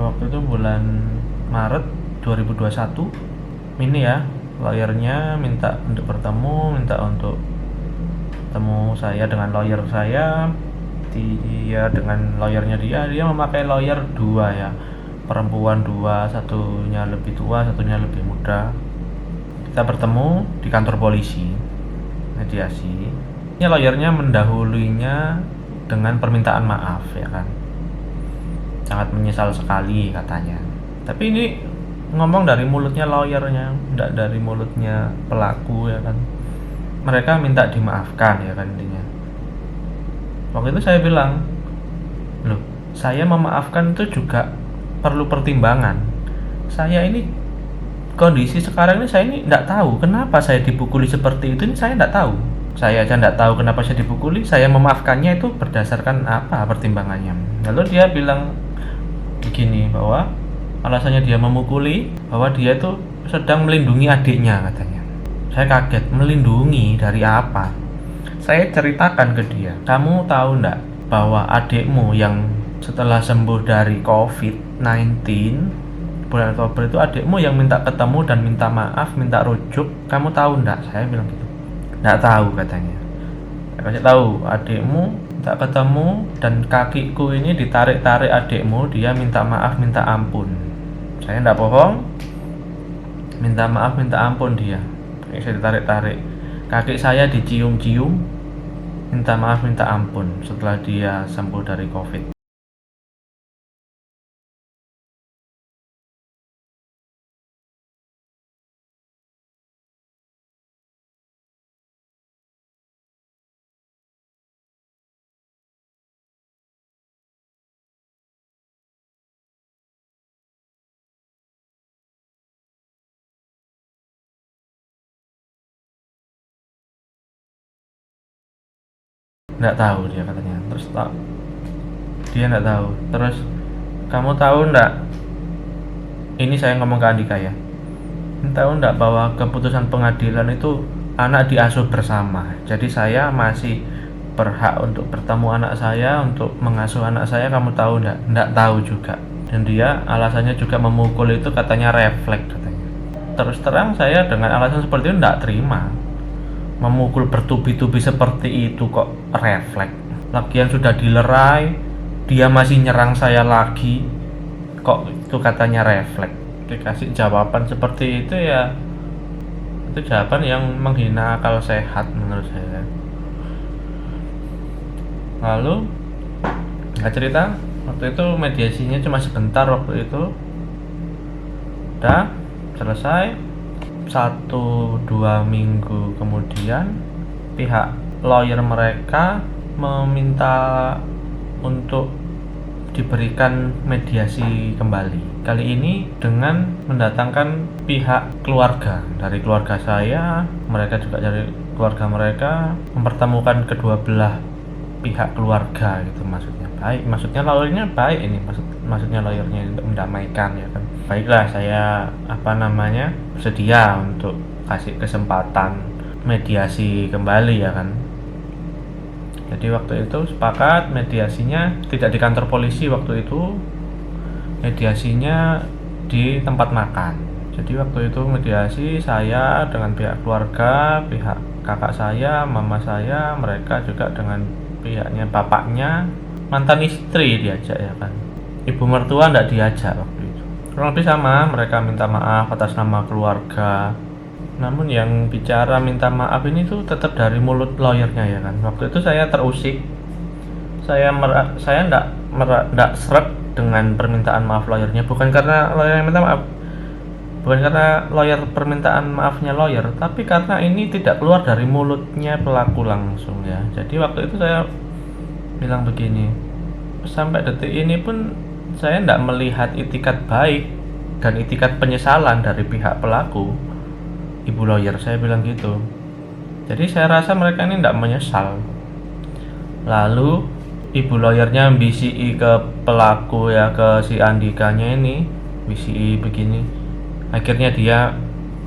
Waktu itu bulan Maret 2021 ini ya, lawyernya minta untuk bertemu, minta untuk temu saya dengan lawyer saya, dia dengan lawyernya dia memakai lawyer dua ya, perempuan dua, satunya lebih tua, satunya lebih muda. Kita bertemu di kantor polisi, mediasi. Ini lawyernya mendahulunya dengan permintaan maaf ya kan, sangat menyesal sekali katanya. Tapi ini ngomong dari mulutnya lawyernya, tidak dari mulutnya pelaku ya kan. Mereka minta dimaafkan ya kan intinya. Waktu itu saya bilang, loh, saya memaafkan itu juga perlu pertimbangan. Saya ini kondisi sekarang ini, saya ini tidak tahu kenapa saya dipukuli seperti itu. Ini saya tidak tahu. Saya aja tidak tahu kenapa saya dipukuli. Saya memaafkannya itu berdasarkan apa pertimbangannya. Lalu dia bilang begini, bahwa alasannya dia memukuli bahwa dia itu sedang melindungi adiknya katanya. Saya kaget, melindungi dari apa? Saya ceritakan ke dia, kamu tahu enggak bahwa adikmu yang setelah sembuh dari COVID-19 bulan Oktober itu, adikmu yang minta ketemu dan minta maaf, minta rujuk, kamu tahu enggak? Saya bilang gitu. Enggak tahu katanya. Saya kasih tahu, adikmu minta ketemu dan kakiku ini ditarik-tarik adikmu, dia minta maaf, minta ampun. Saya enggak bohong, minta maaf, minta ampun dia. Saya ditarik-tarik, kaki saya dicium-cium, minta maaf, minta ampun setelah dia sembuh dari COVID. Nggak tahu dia katanya. Terus dia nggak tahu. Terus, kamu tahu nggak? Ini saya ngomong ke Andika ya. Tahu nggak bahwa keputusan pengadilan itu anak diasuh bersama. Jadi saya masih berhak untuk bertemu anak saya, untuk mengasuh anak saya. Kamu tahu nggak? Nggak tahu juga. Dan dia alasannya juga memukul itu katanya refleks katanya. Terus terang saya dengan alasan seperti itu nggak terima. Memukul bertubi-tubi seperti itu kok refleks. Lagian sudah dilerai, dia masih nyerang saya lagi, kok itu katanya refleks. Dikasih jawaban seperti itu ya, itu jawaban yang menghina akal sehat menurut saya. Lalu nggak cerita, waktu itu mediasinya cuma sebentar, waktu itu udah selesai. 1-2 minggu kemudian pihak lawyer mereka meminta untuk diberikan mediasi kembali. Kali ini dengan mendatangkan pihak keluarga. Dari keluarga saya, mereka juga dari keluarga mereka, mempertemukan kedua belah pihak keluarga gitu maksudnya. Baik, maksudnya lawyernya baik ini, maksudnya lawyernya untuk mendamaikan ya kan. Baiklah, saya bersedia untuk kasih kesempatan mediasi kembali ya kan. Jadi waktu itu sepakat mediasinya tidak di kantor polisi, waktu itu mediasinya di tempat makan. Jadi waktu itu mediasi saya dengan pihak keluarga, pihak kakak saya, mama saya, mereka juga dengan pihaknya bapaknya, mantan istri diajak ya kan. Ibu mertua enggak diajak waktu itu. Kurang lebih sama, mereka minta maaf atas nama keluarga. Namun yang bicara minta maaf ini tuh tetap dari mulut lawyernya ya kan. Waktu itu saya terusik. Saya enggak seret dengan permintaan maaf lawyernya, bukan karena lawyer yang minta maaf. Bukan karena lawyer permintaan maafnya lawyer, tapi karena ini tidak keluar dari mulutnya pelaku langsung ya. Jadi waktu itu saya bilang begini, sampai detik ini pun saya tidak melihat itikat baik dan itikat penyesalan dari pihak pelaku, ibu lawyer, saya bilang gitu. Jadi saya rasa mereka ini tidak menyesal. Lalu ibu lawyernya BCI ke pelaku ya, ke si Andikanya ini, BCI begini. Akhirnya dia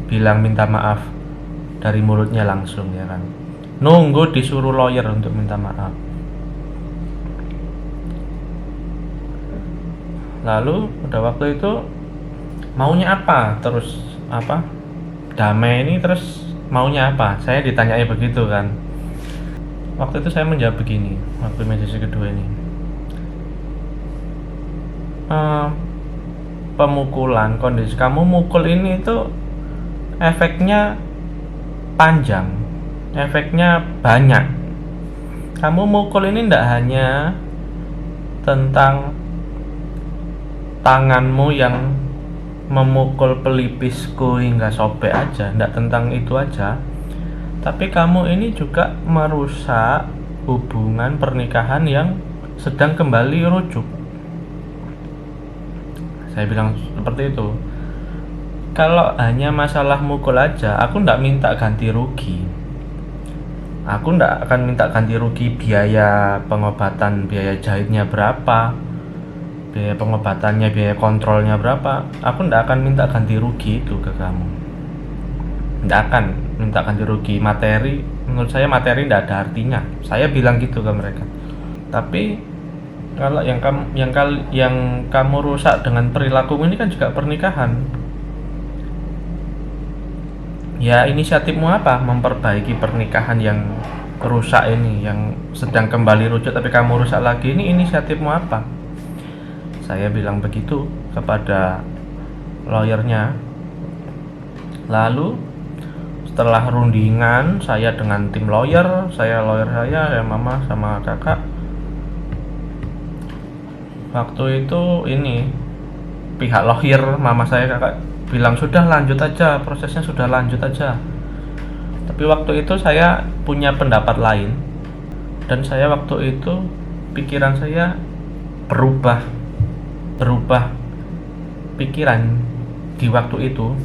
bilang minta maaf dari mulutnya langsung ya kan. Nunggu disuruh lawyer untuk minta maaf. Lalu udah waktu itu maunya apa, terus apa, damai ini terus maunya apa, saya ditanyai begitu kan. Waktu itu saya menjawab begini, waktu mediasi kedua ini, "Eh, pemukulan, kondisi kamu mukul ini itu efeknya panjang, efeknya banyak. Kamu mukul ini tidak hanya tentang tanganmu yang memukul pelipisku hingga sobek aja, tidak tentang itu aja, tapi kamu ini juga merusak hubungan pernikahan yang sedang kembali rujuk." Saya bilang seperti itu. Kalau hanya masalah mukul aja, aku ndak minta ganti rugi. Aku ndak akan minta ganti rugi biaya pengobatan, biaya jahitnya berapa, biaya pengobatannya, biaya kontrolnya berapa. Aku ndak akan minta ganti rugi itu ke kamu. Ndak akan minta ganti rugi materi. Menurut saya materi ndak ada artinya. Saya bilang gitu ke mereka. Tapi kalau yang kamu rusak dengan perilaku ini kan juga pernikahan. Ya, inisiatifmu apa memperbaiki pernikahan yang rusak ini, yang sedang kembali rujuk tapi kamu rusak lagi, ini inisiatifmu apa? Saya bilang begitu kepada lawyernya. Lalu setelah rundingan saya dengan tim lawyer saya, mama sama kakak, waktu itu ini pihak lawyer, mama saya, kakak bilang sudah lanjut aja, prosesnya sudah lanjut aja. Tapi waktu itu saya punya pendapat lain, dan saya waktu itu pikiran saya berubah pikiran di waktu itu.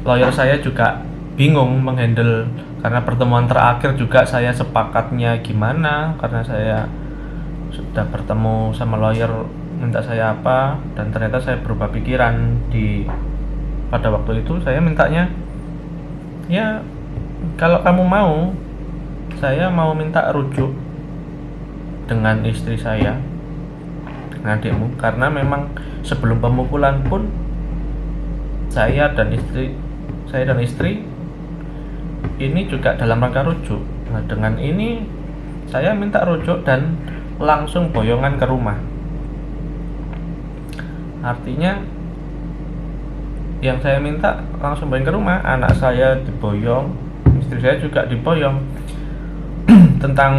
Lawyer saya juga bingung menghandle, karena pertemuan terakhir juga saya sepakatnya gimana, karena saya sudah bertemu sama lawyer minta saya apa, dan ternyata saya berubah pikiran pada waktu itu. Saya mintanya, ya kalau kamu mau, saya mau minta rujuk dengan istri saya, dengan adikmu, karena memang sebelum pemukulan pun saya dan istri ini juga dalam rangka rujuk. Nah, dengan ini saya minta rujuk dan langsung boyongan ke rumah. Artinya yang saya minta langsung boyong ke rumah, anak saya diboyong, istri saya juga diboyong. Tentang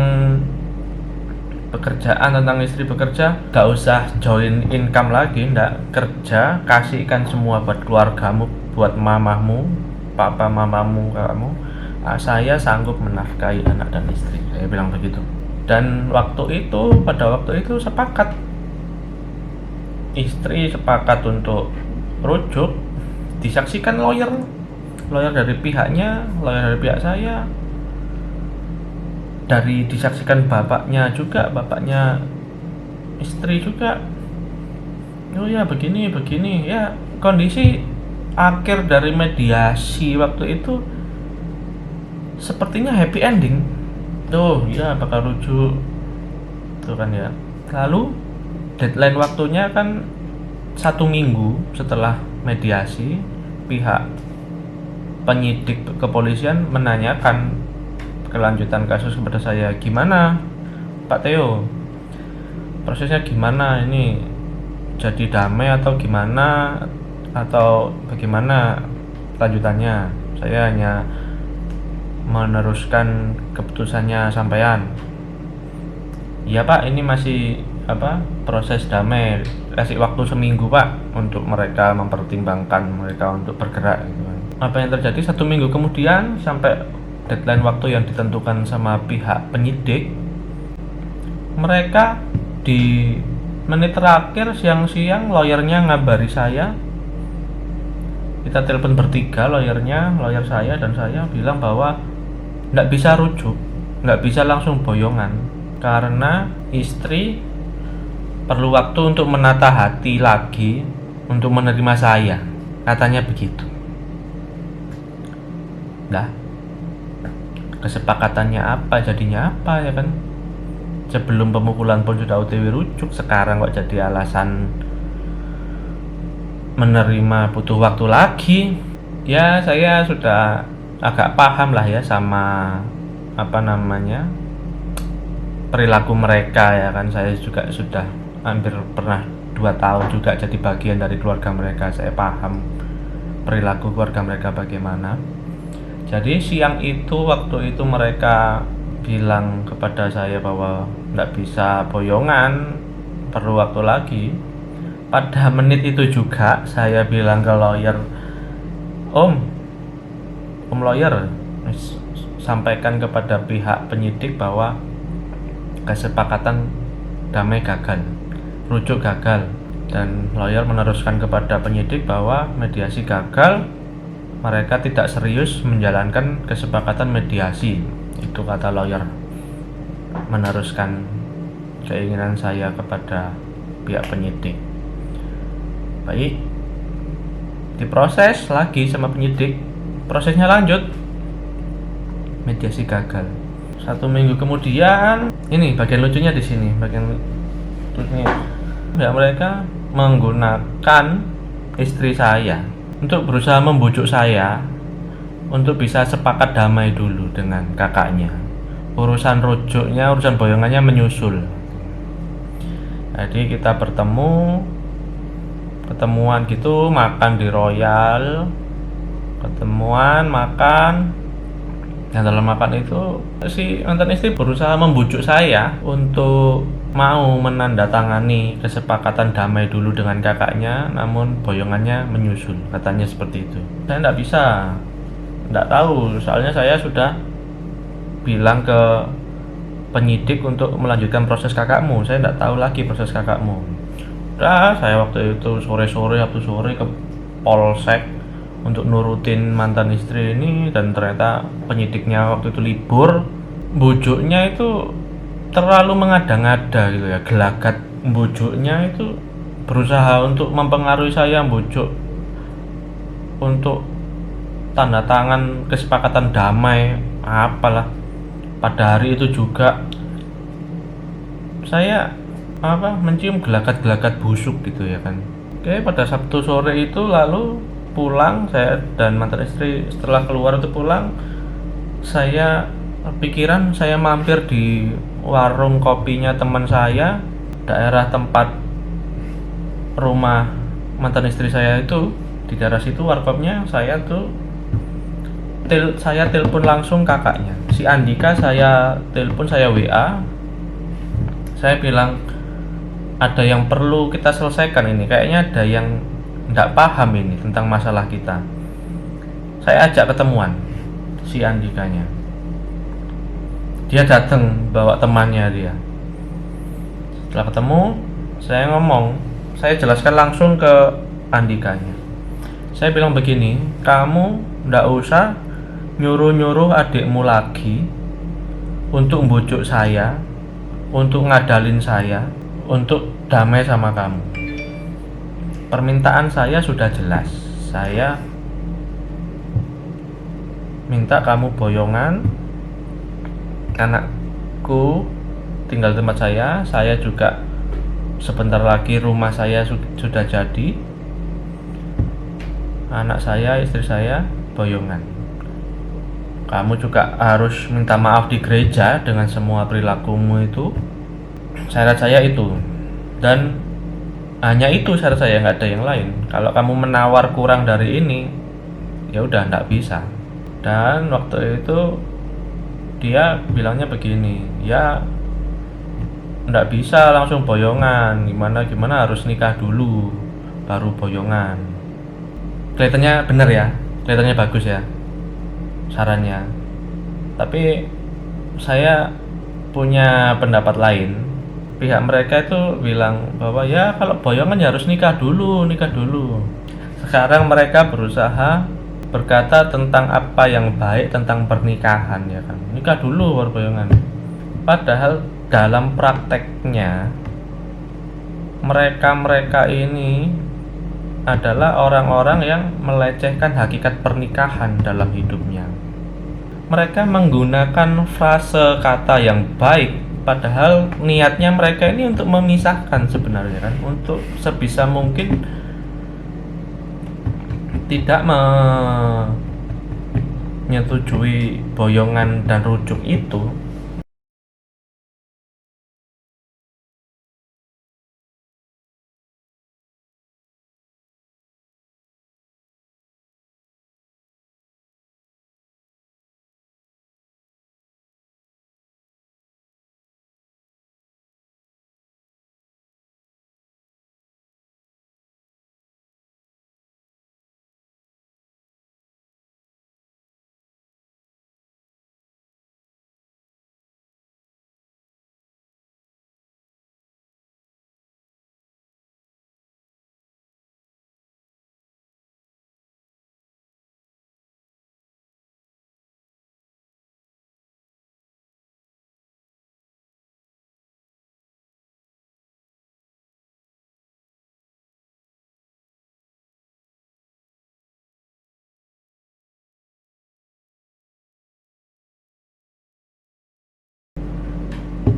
pekerjaan, tentang istri bekerja, gak usah join income lagi, ndak, kerja, kasihkan semua buat keluargamu, buat mamamu, papa mamamu, kamu. Saya sanggup menafkahi anak dan istri, saya bilang begitu. Dan pada waktu itu sepakat, istri sepakat untuk rujuk, disaksikan lawyer dari pihaknya, lawyer dari pihak saya, disaksikan bapaknya juga, bapaknya istri juga. Oh ya, begini ya, kondisi akhir dari mediasi waktu itu sepertinya happy ending. Tuh ya, bakal rujuk tuh kan ya. Lalu deadline waktunya kan 1 minggu setelah mediasi. Pihak penyidik kepolisian menanyakan kelanjutan kasus kepada saya. Gimana Pak Theo, prosesnya gimana ini, jadi damai atau gimana, atau bagaimana lanjutannya? Saya hanya meneruskan keputusannya sampean. Iya Pak, ini masih proses damai, kasih waktu seminggu Pak untuk mereka mempertimbangkan, mereka untuk bergerak gitu kan. Apa yang terjadi 1 minggu kemudian, sampai deadline waktu yang ditentukan sama pihak penyidik, mereka di menit terakhir siang-siang lawyernya ngabari saya. Kita telepon bertiga, lawyer saya dan saya, bilang bahwa nggak bisa rujuk, nggak bisa langsung boyongan, karena istri perlu waktu untuk menata hati lagi untuk menerima saya, katanya begitu. Nah, kesepakatannya apa, jadinya apa ya kan? sebelum pemukulan pun sudah OTW rujuk, sekarang kok jadi alasan menerima butuh waktu lagi. Ya saya sudah agak paham lah ya sama perilaku mereka ya kan. Saya juga sudah hampir pernah 2 tahun juga jadi bagian dari keluarga mereka. Saya paham perilaku keluarga mereka bagaimana. Jadi siang itu, waktu itu mereka bilang kepada saya bahwa tidak bisa boyongan, perlu waktu lagi. Pada menit itu juga saya bilang ke lawyer, Om lawyer, sampaikan kepada pihak penyidik bahwa kesepakatan damai gagal, rujuk gagal. Dan lawyer meneruskan kepada penyidik bahwa mediasi gagal, mereka tidak serius menjalankan kesepakatan mediasi. Itu kata lawyer, meneruskan keinginan saya kepada pihak penyidik. Baik, diproses lagi sama penyidik, prosesnya lanjut, mediasi gagal. 1 minggu kemudian, ini bagian lucunya di sini, ya, mereka menggunakan istri saya untuk berusaha membujuk saya untuk bisa sepakat damai dulu dengan kakaknya. Urusan rujuknya, urusan boyongannya menyusul. Jadi kita ketemuan gitu, makan di Royal, makan. Dan dalam makan itu si mantan istri berusaha membujuk saya untuk mau menandatangani kesepakatan damai dulu dengan kakaknya, namun boyongannya menyusul, katanya seperti itu. Saya tidak bisa, tidak tahu, soalnya saya sudah bilang ke penyidik untuk melanjutkan proses kakakmu. Saya tidak tahu lagi proses kakakmu. Saya waktu itu Sabtu sore ke Polsek untuk nurutin mantan istri ini, dan ternyata penyidiknya waktu itu libur. Bujuknya itu terlalu mengada-ngada gitu ya, gelagat bujuknya itu berusaha untuk mempengaruhi saya, bujuk untuk tanda tangan kesepakatan damai apalah. Pada hari itu juga saya mencium gelagat-gelagat busuk gitu ya kan. Oke, pada Sabtu sore itu lalu pulang, saya dan mantan istri setelah keluar itu pulang, saya pikiran saya mampir di warung kopinya teman saya, daerah tempat rumah mantan istri saya itu. Di daerah situ warkopnya, saya telepon langsung kakaknya si Andika, saya telepon, saya WA, saya bilang ada yang perlu kita selesaikan ini, kayaknya ada yang nggak paham ini tentang masalah kita. Saya ajak ketemuan si Andikanya, dia datang bawa temannya dia. Setelah ketemu, saya jelaskan langsung ke Andikanya. Saya bilang begini, kamu nggak usah nyuruh-nyuruh adikmu lagi untuk membujuk saya, untuk ngadalin saya, untuk damai sama kamu. Permintaan saya sudah jelas. Saya minta kamu boyongan, anakku tinggal di tempat saya juga sebentar lagi rumah saya sudah jadi, anak saya, istri saya boyongan. Kamu juga harus minta maaf di gereja dengan semua perilakumu itu. Syarat saya itu, dan hanya itu syarat saya, nggak ada yang lain. Kalau kamu menawar kurang dari ini, ya udah nggak bisa. Dan waktu itu dia bilangnya begini, ya nggak bisa langsung boyongan, gimana harus nikah dulu baru boyongan. Kelihatannya bener ya, kelihatannya bagus ya sarannya, tapi saya punya pendapat lain. Pihak mereka itu bilang bahwa ya kalau boyongan ya harus nikah dulu. Sekarang mereka berusaha berkata tentang apa yang baik tentang pernikahan ya kan, nikah dulu baru boyongan. Padahal dalam prakteknya mereka ini adalah orang-orang yang melecehkan hakikat pernikahan dalam hidupnya. Mereka menggunakan frase kata yang baik padahal niatnya mereka ini untuk memisahkan sebenarnya kan, untuk sebisa mungkin tidak menyetujui boyongan dan rujuk itu.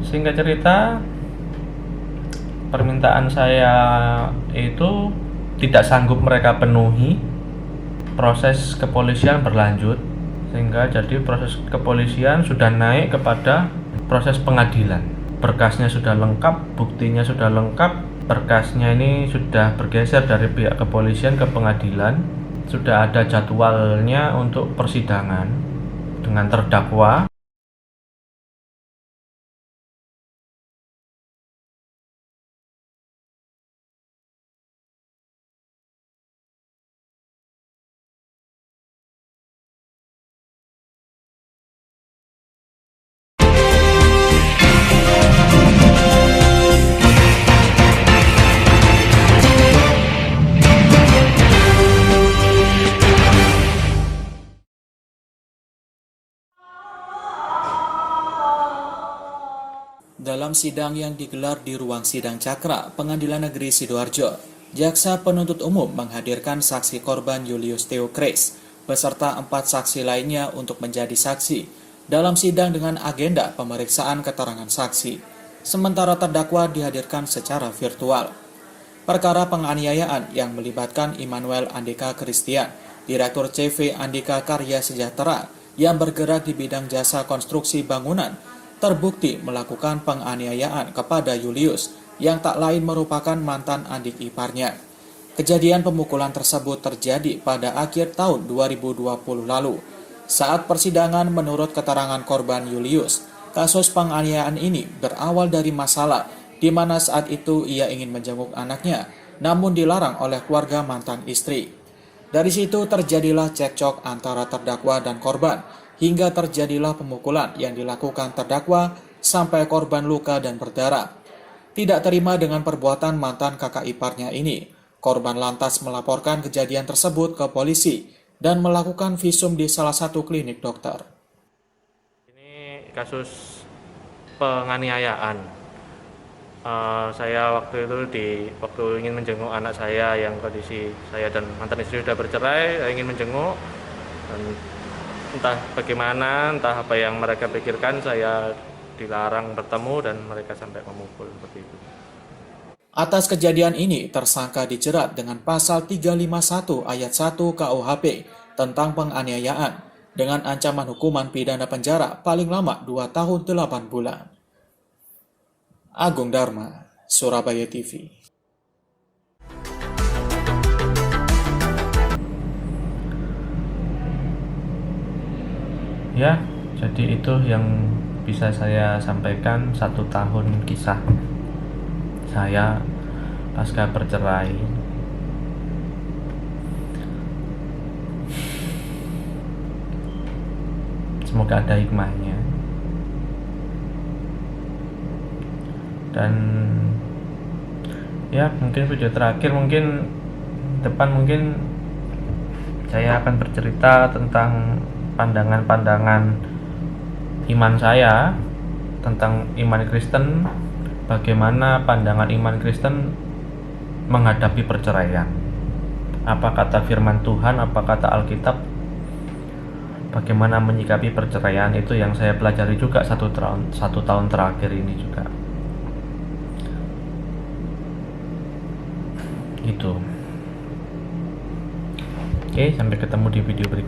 Singkat cerita, permintaan saya itu tidak sanggup mereka penuhi. Proses kepolisian berlanjut, sehingga jadi proses kepolisian sudah naik kepada proses pengadilan. Berkasnya sudah lengkap, buktinya sudah lengkap. Berkasnya ini sudah bergeser dari pihak kepolisian ke pengadilan. Sudah ada jadwalnya untuk persidangan dengan terdakwa. Dalam sidang yang digelar di ruang sidang Cakra, Pengadilan Negeri Sidoarjo, Jaksa Penuntut Umum menghadirkan saksi korban Julius Theo Kres beserta 4 saksi lainnya untuk menjadi saksi dalam sidang dengan agenda pemeriksaan keterangan saksi. Sementara terdakwa dihadirkan secara virtual. Perkara penganiayaan yang melibatkan Immanuel Andika Christian, Direktur CV Andika Karya Sejahtera yang bergerak di bidang jasa konstruksi bangunan, terbukti melakukan penganiayaan kepada Julius yang tak lain merupakan mantan adik iparnya. Kejadian pemukulan tersebut terjadi pada akhir tahun 2020 lalu. Saat persidangan, menurut keterangan korban Julius, kasus penganiayaan ini berawal dari masalah di mana saat itu ia ingin menjenguk anaknya, namun dilarang oleh keluarga mantan istri. Dari situ terjadilah cekcok antara terdakwa dan korban, hingga terjadilah pemukulan yang dilakukan terdakwa sampai korban luka dan berdarah. Tidak terima dengan perbuatan mantan kakak iparnya ini, korban lantas melaporkan kejadian tersebut ke polisi dan melakukan visum di salah satu klinik dokter. Ini kasus penganiayaan. Saya waktu itu waktu ingin menjenguk anak saya yang kondisi saya dan mantan istri sudah bercerai, saya ingin menjenguk dan entah bagaimana, entah apa yang mereka pikirkan, saya dilarang bertemu dan mereka sampai memukul seperti itu. Atas kejadian ini, tersangka dijerat dengan pasal 351 ayat 1 KUHP tentang penganiayaan dengan ancaman hukuman pidana penjara paling lama 2 tahun 8 bulan. Agung Dharma, Surabaya TV. Ya, jadi itu yang bisa saya sampaikan, 1 tahun kisah saya pasca bercerai. Semoga ada hikmahnya. Dan ya, mungkin video terakhir, mungkin depan mungkin saya akan bercerita tentang pandangan-pandangan iman saya tentang iman Kristen, bagaimana pandangan iman Kristen menghadapi perceraian. Apa kata firman Tuhan, apa kata Alkitab bagaimana menyikapi perceraian itu yang saya pelajari juga satu tahun terakhir ini juga. Gitu. Oke, sampai ketemu di video berikutnya.